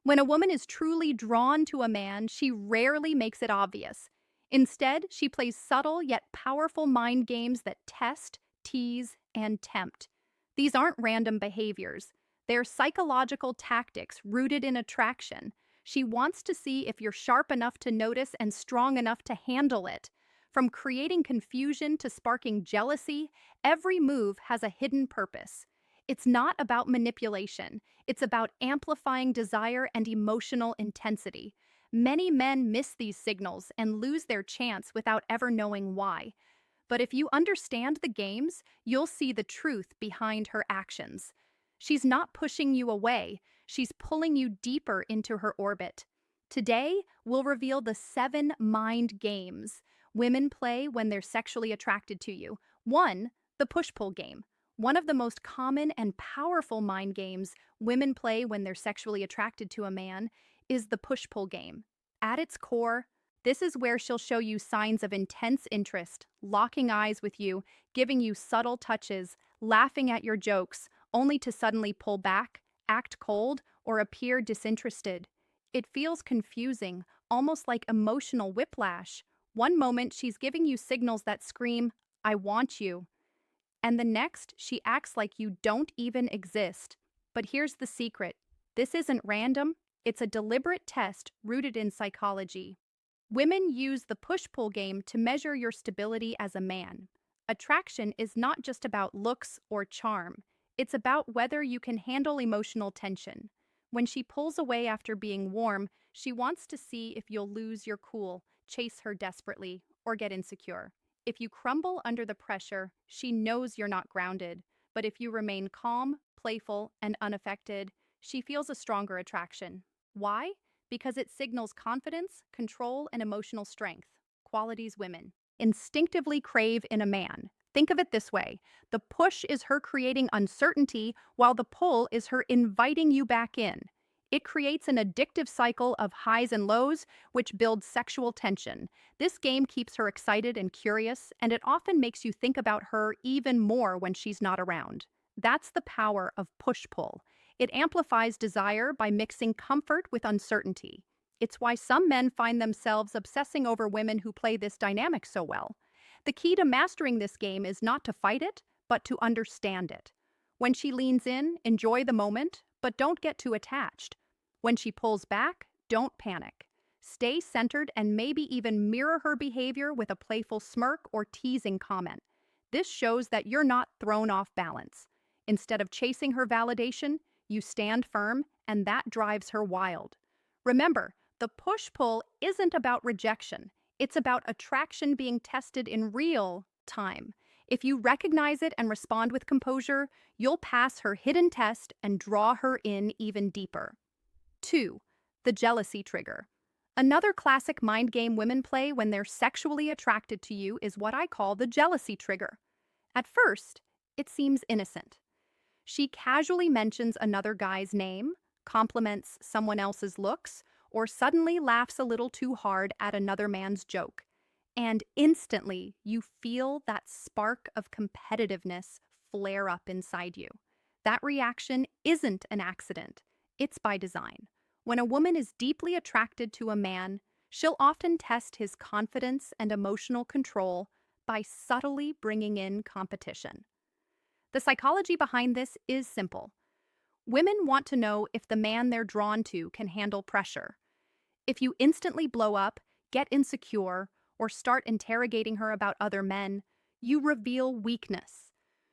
When a woman is truly drawn to a man, she rarely makes it obvious. Instead, she plays subtle yet powerful mind games that test, tease, and tempt. These aren't random behaviors. They're psychological tactics rooted in attraction. She wants to see if you're sharp enough to notice and strong enough to handle it. From creating confusion to sparking jealousy, every move has a hidden purpose. It's not about manipulation. It's about amplifying desire and emotional intensity. Many men miss these signals and lose their chance without ever knowing why. But if you understand the games, you'll see the truth behind her actions. She's not pushing you away, she's pulling you deeper into her orbit. Today, we'll reveal the 7 mind games women play when they're sexually attracted to you. 1. The push pull game. One of the most common and powerful mind games women play when they're sexually attracted to a man is the push pull game. At its core, this is where she'll show you signs of intense interest, locking eyes with you, giving you subtle touches, laughing at your jokes, only to suddenly pull back, act cold, or appear disinterested. It feels confusing, almost like emotional whiplash. One moment, she's giving you signals that scream, I want you. And the next, she acts like you don't even exist. But here's the secret. This isn't random, it's a deliberate test rooted in psychology. Women use the push-pull game to measure your stability as a man. Attraction is not just about looks or charm. It's about whether you can handle emotional tension. When she pulls away after being warm, she wants to see if you'll lose your cool, chase her desperately, or get insecure. If you crumble under the pressure, she knows you're not grounded. But if you remain calm, playful, and unaffected, she feels a stronger attraction. Why? Because it signals confidence, control, and emotional strength, qualities women instinctively crave in a man. Think of it this way. The push is her creating uncertainty, while the pull is her inviting you back in. It creates an addictive cycle of highs and lows, which builds sexual tension. This game keeps her excited and curious, and it often makes you think about her even more when she's not around. That's the power of push-pull. It amplifies desire by mixing comfort with uncertainty. It's why some men find themselves obsessing over women who play this dynamic so well. The key to mastering this game is not to fight it, but to understand it. When she leans in, enjoy the moment, but don't get too attached. When she pulls back, don't panic. Stay centered and maybe even mirror her behavior with a playful smirk or teasing comment. This shows that you're not thrown off balance. Instead of chasing her validation, you stand firm, and that drives her wild. Remember, the push-pull isn't about rejection. It's about attraction being tested in real time. If you recognize it and respond with composure, you'll pass her hidden test and draw her in even deeper. 2. The jealousy trigger. Another classic mind game women play when they're sexually attracted to you is what I call the jealousy trigger. At first, it seems innocent. She casually mentions another guy's name, compliments someone else's looks, or suddenly laughs a little too hard at another man's joke. And instantly, you feel that spark of competitiveness flare up inside you. That reaction isn't an accident, it's by design. When a woman is deeply attracted to a man, she'll often test his confidence and emotional control by subtly bringing in competition. The psychology behind this is simple. Women want to know if the man they're drawn to can handle pressure. If you instantly blow up, get insecure, or start interrogating her about other men, you reveal weakness.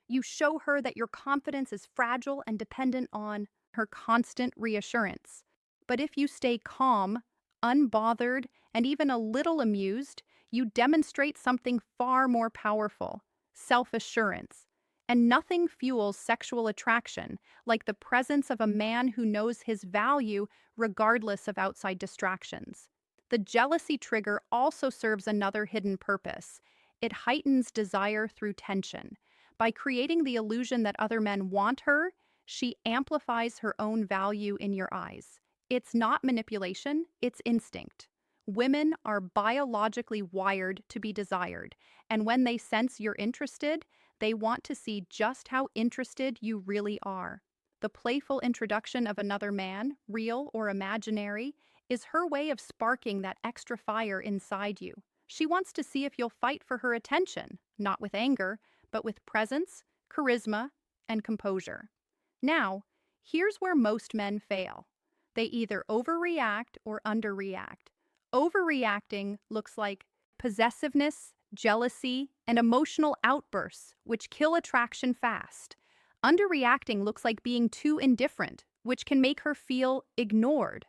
You show her that your confidence is fragile and dependent on her constant reassurance. But if you stay calm, unbothered, and even a little amused, you demonstrate something far more powerful: self-assurance. And nothing fuels sexual attraction like the presence of a man who knows his value regardless of outside distractions. The jealousy trigger also serves another hidden purpose. It heightens desire through tension. By creating the illusion that other men want her, she amplifies her own value in your eyes. It's not manipulation, it's instinct. Women are biologically wired to be desired, and when they sense you're interested, they want to see just how interested you really are. The playful introduction of another man, real or imaginary, is her way of sparking that extra fire inside you. She wants to see if you'll fight for her attention, not with anger, but with presence, charisma, and composure. Now, here's where most men fail. They either overreact or underreact. Overreacting looks like possessiveness, jealousy, and emotional outbursts, which kill attraction fast. Underreacting looks like being too indifferent, which can make her feel ignored.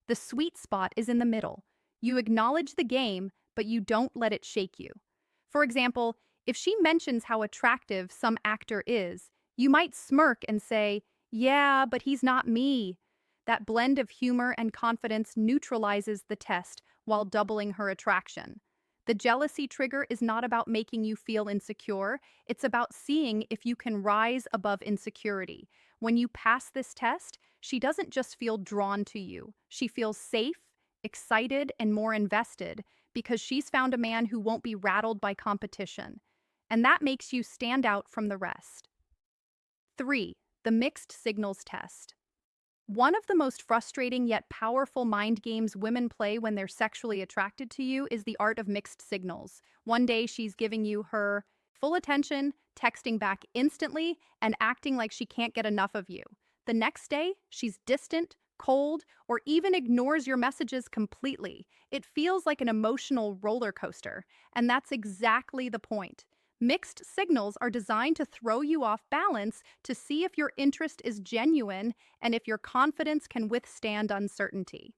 The sweet spot is in the middle. You acknowledge the game, but you don't let it shake you. For example, if she mentions how attractive some actor is, you might smirk and say, "Yeah, but he's not me." That blend of humor and confidence neutralizes the test while doubling her attraction. The jealousy trigger is not about making you feel insecure, it's about seeing if you can rise above insecurity. When you pass this test, she doesn't just feel drawn to you, she feels safe, excited, and more invested because she's found a man who won't be rattled by competition. And that makes you stand out from the rest. 3. The mixed signals test. One of the most frustrating yet powerful mind games women play when they're sexually attracted to you is the art of mixed signals. One day she's giving you her full attention, texting back instantly, and acting like she can't get enough of you. The next day, she's distant, cold, or even ignores your messages completely. It feels like an emotional roller coaster, and that's exactly the point. Mixed signals are designed to throw you off balance to see if your interest is genuine and if your confidence can withstand uncertainty.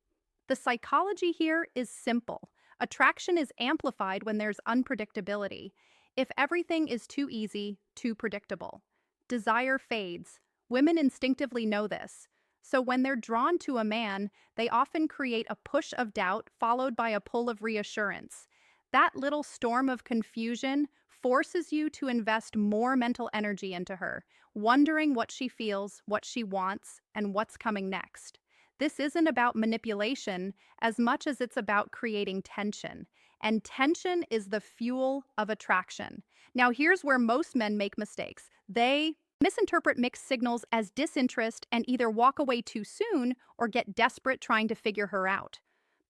The psychology here is simple. Attraction is amplified when there's unpredictability. If everything is too easy, too predictable, desire fades. Women instinctively know this. So when they're drawn to a man, they often create a push of doubt followed by a pull of reassurance. That little storm of confusion forces you to invest more mental energy into her, wondering what she feels, what she wants, and what's coming next. This isn't about manipulation as much as it's about creating tension. And tension is the fuel of attraction. Now, here's where most men make mistakes. They misinterpret mixed signals as disinterest and either walk away too soon or get desperate trying to figure her out.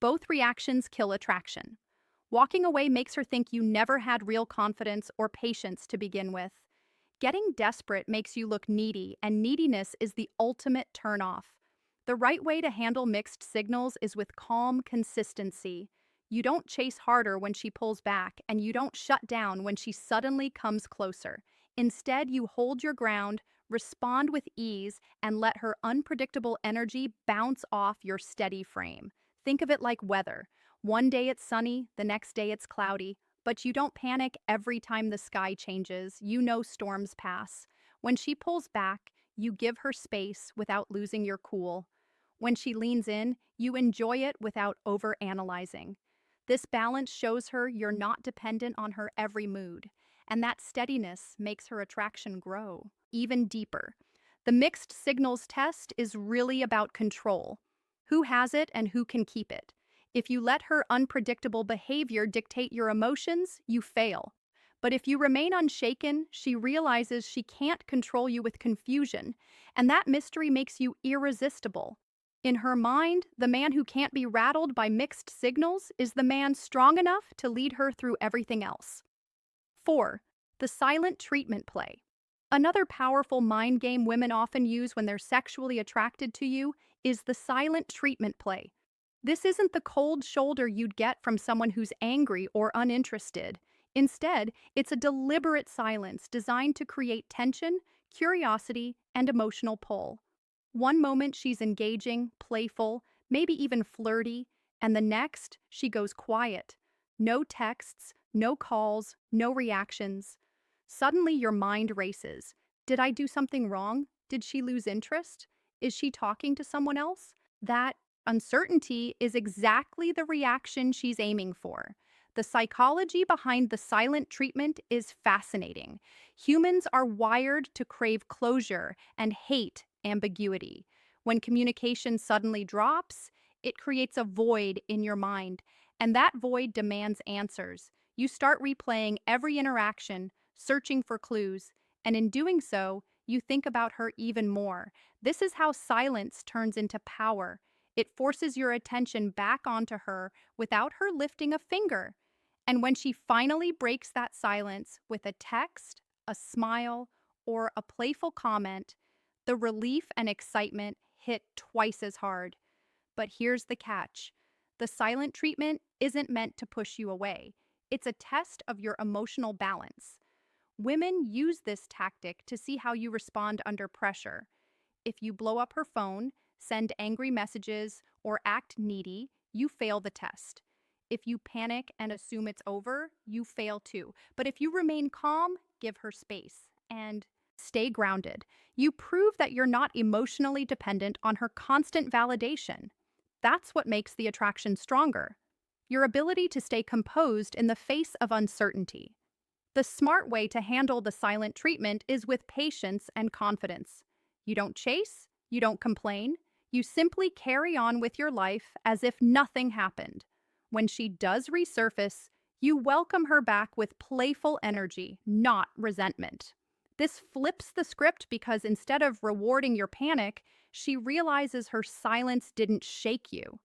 Both reactions kill attraction. Walking away makes her think you never had real confidence or patience to begin with. Getting desperate makes you look needy, and neediness is the ultimate turnoff. The right way to handle mixed signals is with calm consistency. You don't chase harder when she pulls back, and you don't shut down when she suddenly comes closer. Instead, you hold your ground, respond with ease, and let her unpredictable energy bounce off your steady frame. Think of it like weather. One day it's sunny, the next day it's cloudy, but you don't panic every time the sky changes. You know storms pass. When she pulls back, you give her space without losing your cool. When she leans in, you enjoy it without overanalyzing. This balance shows her you're not dependent on her every mood, and that steadiness makes her attraction grow even deeper. The mixed signals test is really about control. Who has it and who can keep it? If you let her unpredictable behavior dictate your emotions, you fail. But if you remain unshaken, she realizes she can't control you with confusion, and that mystery makes you irresistible. In her mind, the man who can't be rattled by mixed signals is the man strong enough to lead her through everything else. 4. The silent treatment play. Another powerful mind game women often use when they're sexually attracted to you is the silent treatment play. This isn't the cold shoulder you'd get from someone who's angry or uninterested. Instead, it's a deliberate silence designed to create tension, curiosity, and emotional pull. One moment she's engaging, playful, maybe even flirty, and the next she goes quiet. No texts, no calls, no reactions. Suddenly your mind races. Did I do something wrong? Did she lose interest? Is she talking to someone else? That uncertainty is exactly the reaction she's aiming for. The psychology behind the silent treatment is fascinating. Humans are wired to crave closure and hate ambiguity. When communication suddenly drops, it creates a void in your mind, and that void demands answers. You start replaying every interaction, searching for clues, and in doing so, you think about her even more. This is how silence turns into power. It forces your attention back onto her without her lifting a finger. And when she finally breaks that silence with a text, a smile, or a playful comment, the relief and excitement hit twice as hard. But here's the catch: the silent treatment isn't meant to push you away, it's a test of your emotional balance. Women use this tactic to see how you respond under pressure. If you blow up her phone, send angry messages, or act needy, you fail the test. If you panic and assume it's over, you fail too. But if you remain calm, give her space and stay grounded. You prove that you're not emotionally dependent on her constant validation. That's what makes the attraction stronger: your ability to stay composed in the face of uncertainty. The smart way to handle the silent treatment is with patience and confidence. You don't chase, you don't complain, you simply carry on with your life as if nothing happened. When she does resurface, you welcome her back with playful energy, not resentment. This flips the script because instead of rewarding your panic, she realizes her silence didn't shake you.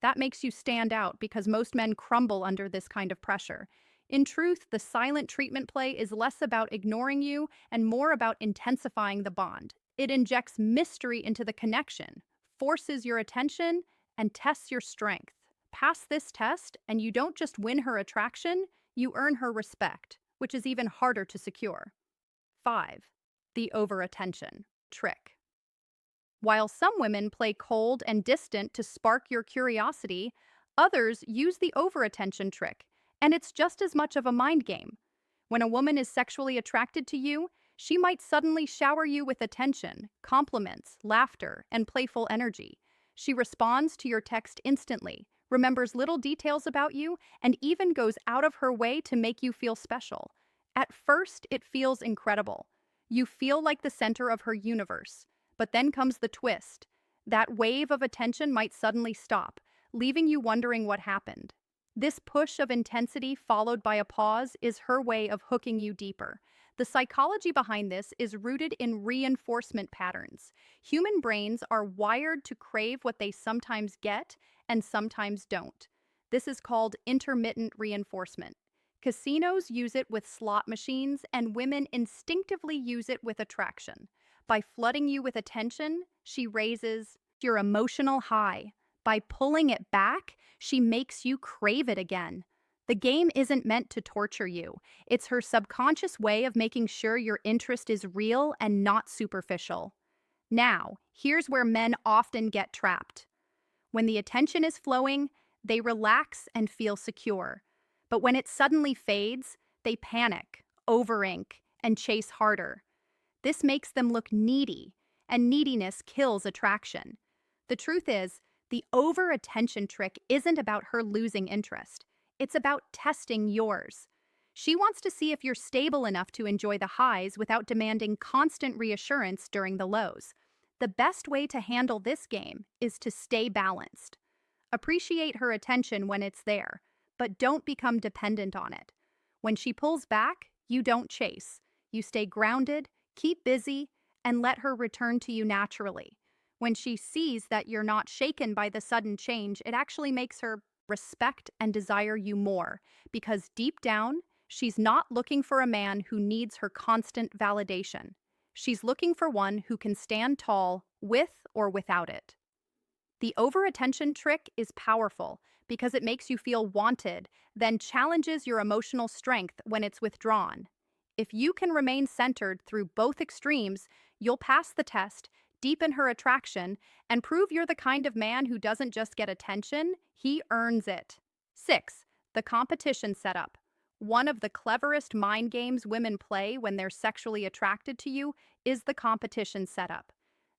That makes you stand out because most men crumble under this kind of pressure. In truth, the silent treatment play is less about ignoring you and more about intensifying the bond. It injects mystery into the connection, forces your attention, and tests your strength. Pass this test, and you don't just win her attraction, you earn her respect, which is even harder to secure. 5. The overattention trick. While some women play cold and distant to spark your curiosity, others use the overattention trick, and it's just as much of a mind game. When a woman is sexually attracted to you, she might suddenly shower you with attention, compliments, laughter, and playful energy. She responds to your text instantly, remembers little details about you, and even goes out of her way to make you feel special. At first, it feels incredible. You feel like the center of her universe. But then comes the twist. That wave of attention might suddenly stop, leaving you wondering what happened. This push of intensity followed by a pause is her way of hooking you deeper. The psychology behind this is rooted in reinforcement patterns. Human brains are wired to crave what they sometimes get and sometimes don't. This is called intermittent reinforcement. Casinos use it with slot machines, and women instinctively use it with attraction. By flooding you with attention, she raises your emotional high. By pulling it back, she makes you crave it again. The game isn't meant to torture you. It's her subconscious way of making sure your interest is real and not superficial. Now, here's where men often get trapped. When the attention is flowing, they relax and feel secure. But when it suddenly fades, they panic, overink, and chase harder. This makes them look needy, and neediness kills attraction. The truth is, the over-attention trick isn't about her losing interest. It's about testing yours. She wants to see if you're stable enough to enjoy the highs without demanding constant reassurance during the lows. The best way to handle this game is to stay balanced. Appreciate her attention when it's there, but don't become dependent on it. When she pulls back, you don't chase. You stay grounded, keep busy, and let her return to you naturally. When she sees that you're not shaken by the sudden change, it actually makes her respect and desire you more, because deep down, she's not looking for a man who needs her constant validation. She's looking for one who can stand tall with or without it. The overattention trick is powerful because it makes you feel wanted, then challenges your emotional strength when it's withdrawn. If you can remain centered through both extremes, you'll pass the test, deepen her attraction, and prove you're the kind of man who doesn't just get attention, he earns it. 6. The competition setup. One of the cleverest mind games women play when they're sexually attracted to you is the competition setup.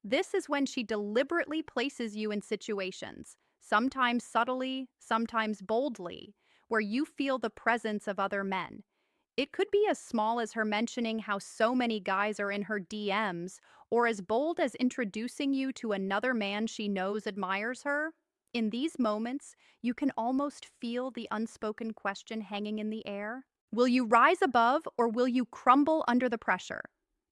This is when she deliberately places you in situations, sometimes subtly, sometimes boldly, where you feel the presence of other men. It could be as small as her mentioning how so many guys are in her DMs, or as bold as introducing you to another man she knows admires her. In these moments, you can almost feel the unspoken question hanging in the air. Will you rise above or will you crumble under the pressure?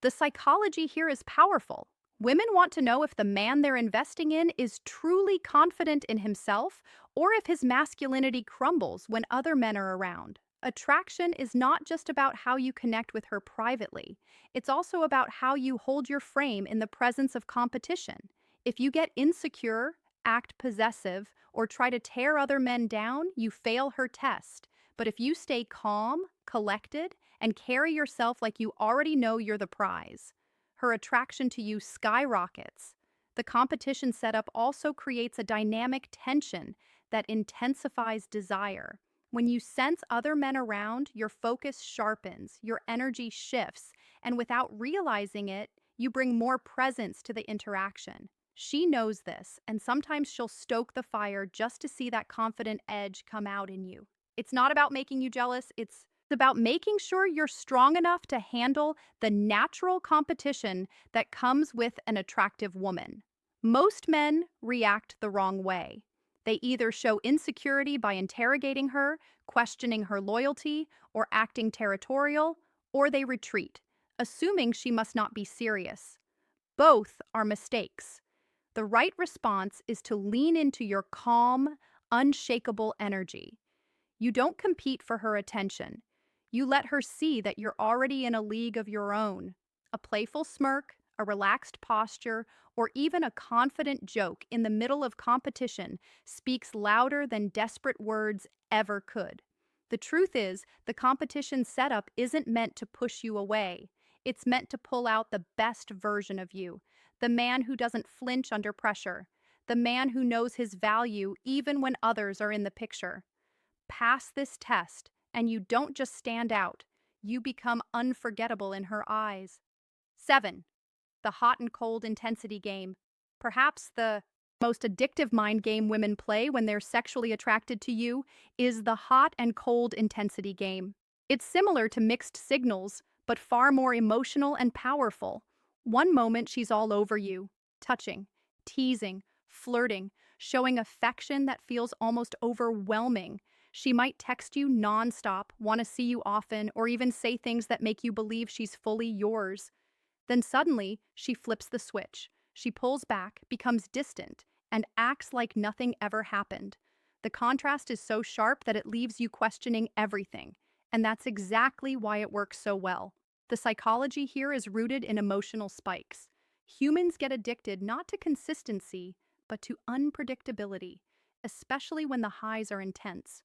The psychology here is powerful. Women want to know if the man they're investing in is truly confident in himself or if his masculinity crumbles when other men are around. Attraction is not just about how you connect with her privately, it's also about how you hold your frame in the presence of competition. If you get insecure, act possessive, or try to tear other men down, you fail her test. But if you stay calm, collected, and carry yourself like you already know you're the prize, her attraction to you skyrockets. The competition setup also creates a dynamic tension that intensifies desire. When you sense other men around, your focus sharpens, your energy shifts, and without realizing it, you bring more presence to the interaction. She knows this, and sometimes she'll stoke the fire just to see that confident edge come out in you. It's not about making you jealous, it's about making sure you're strong enough to handle the natural competition that comes with an attractive woman. Most men react the wrong way. They either show insecurity by interrogating her, questioning her loyalty, or acting territorial, or they retreat, assuming she must not be serious. Both are mistakes. The right response is to lean into your calm, unshakable energy. You don't compete for her attention. You let her see that you're already in a league of your own. A playful smirk, a relaxed posture, or even a confident joke in the middle of competition speaks louder than desperate words ever could. The truth is, the competition setup isn't meant to push you away. It's meant to pull out the best version of you, the man who doesn't flinch under pressure, the man who knows his value even when others are in the picture. Pass this test, and you don't just stand out, you become unforgettable in her eyes. 7. The hot and cold intensity game. Perhaps the most addictive mind game women play when they're sexually attracted to you is the hot and cold intensity game. It's similar to mixed signals, but far more emotional and powerful. One moment she's all over you, touching, teasing, flirting, showing affection that feels almost overwhelming. She might text you nonstop, want to see you often, or even say things that make you believe she's fully yours. Then suddenly, she flips the switch. She pulls back, becomes distant, and acts like nothing ever happened. The contrast is so sharp that it leaves you questioning everything. And that's exactly why it works so well. The psychology here is rooted in emotional spikes. Humans get addicted not to consistency, but to unpredictability, especially when the highs are intense.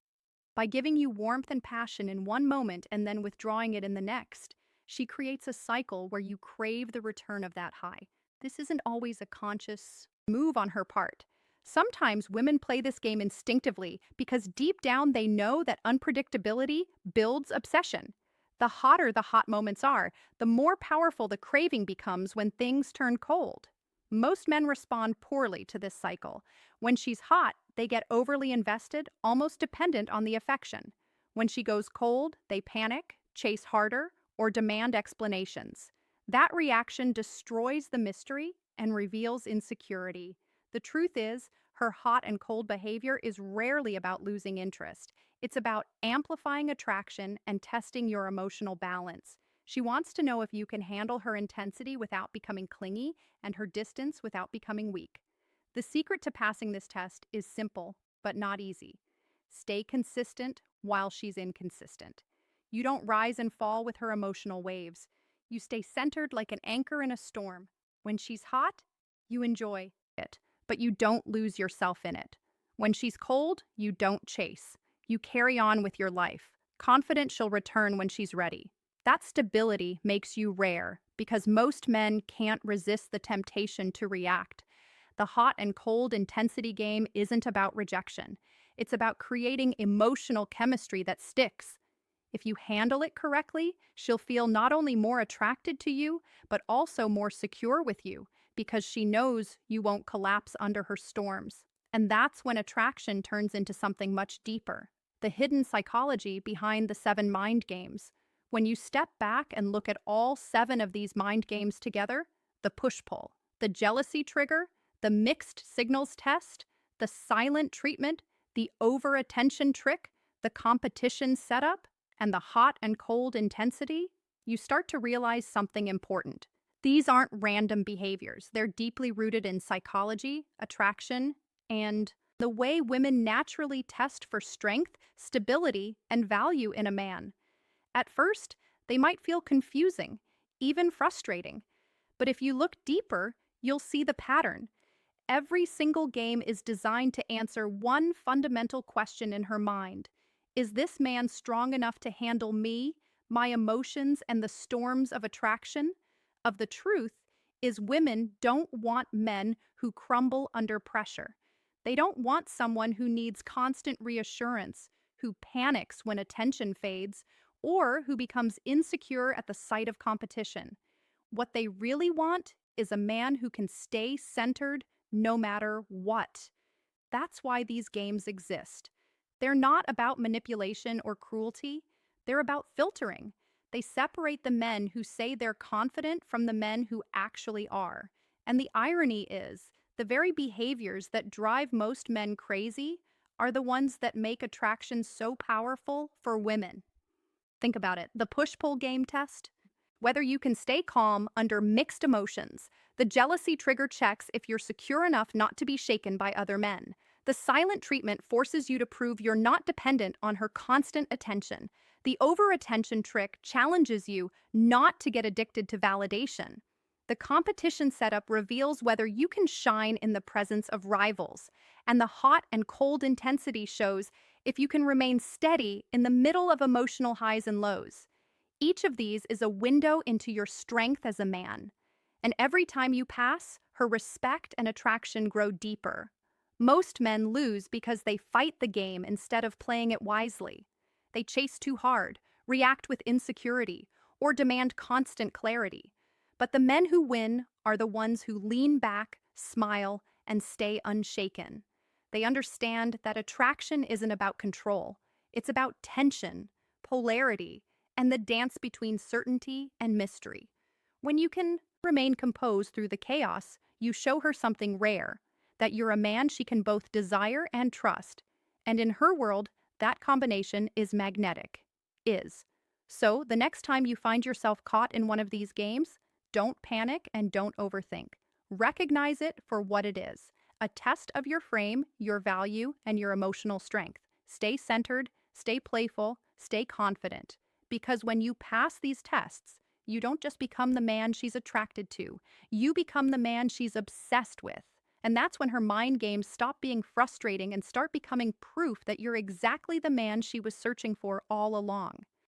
By giving you warmth and passion in one moment and then withdrawing it in the next, she creates a cycle where you crave the return of that high. This isn't always a conscious move on her part. Sometimes women play this game instinctively because deep down they know that unpredictability builds obsession. The hotter the hot moments are, the more powerful the craving becomes when things turn cold. Most men respond poorly to this cycle. When she's hot, they get overly invested, almost dependent on the affection. When she goes cold, they panic, chase harder, or demand explanations. That reaction destroys the mystery and reveals insecurity. The truth is, her hot and cold behavior is rarely about losing interest. It's about amplifying attraction and testing your emotional balance. She wants to know if you can handle her intensity without becoming clingy and her distance without becoming weak. The secret to passing this test is simple, but not easy. Stay consistent while she's inconsistent. You don't rise and fall with her emotional waves. You stay centered like an anchor in a storm. When she's hot, you enjoy it, but you don't lose yourself in it. When she's cold, you don't chase. You carry on with your life, confident she'll return when she's ready. That stability makes you rare because most men can't resist the temptation to react. The hot and cold intensity game isn't about rejection. It's about creating emotional chemistry that sticks. If you handle it correctly, she'll feel not only more attracted to you, but also more secure with you because she knows you won't collapse under her storms. And that's when attraction turns into something much deeper. The hidden psychology behind the 7 mind games. When you step back and look at all 7 of these mind games together, the push-pull, the jealousy trigger, the mixed signals test, the silent treatment, the over-attention trick, the competition setup, and the hot and cold intensity, you start to realize something important. These aren't random behaviors. They're deeply rooted in psychology, attraction, and the way women naturally test for strength, stability, and value in a man. At first, they might feel confusing, even frustrating. But if you look deeper, you'll see the pattern. Every single game is designed to answer one fundamental question in her mind. Is this man strong enough to handle me, my emotions, and the storms of attraction? Of the truth is women don't want men who crumble under pressure. They don't want someone who needs constant reassurance, who panics when attention fades, or who becomes insecure at the sight of competition. What they really want is a man who can stay centered no matter what. That's why these games exist. They're not about manipulation or cruelty, they're about filtering. They separate the men who say they're confident from the men who actually are. And the irony is, the very behaviors that drive most men crazy are the ones that make attraction so powerful for women. Think about it. The push-pull game test. Whether you can stay calm under mixed emotions. The jealousy trigger checks if you're secure enough not to be shaken by other men. The silent treatment forces you to prove you're not dependent on her constant attention. The over-attention trick challenges you not to get addicted to validation. The competition setup reveals whether you can shine in the presence of rivals. And the hot and cold intensity shows if you can remain steady in the middle of emotional highs and lows. Each of these is a window into your strength as a man. And every time you pass, her respect and attraction grow deeper. Most men lose because they fight the game instead of playing it wisely. They chase too hard, react with insecurity, or demand constant clarity. But the men who win are the ones who lean back, smile, and stay unshaken. They understand that attraction isn't about control. It's about tension, polarity, and the dance between certainty and mystery. When you can remain composed through the chaos, you show her something rare, that you're a man she can both desire and trust. And in her world, that combination is magnetic. Is. So, the next time you find yourself caught in one of these games, don't panic and don't overthink. Recognize it for what it is, a test of your frame, your value, and your emotional strength. Stay centered, stay playful, stay confident. Because when you pass these tests, you don't just become the man she's attracted to, you become the man she's obsessed with. And that's when her mind games stop being frustrating and start becoming proof that you're exactly the man she was searching for all along.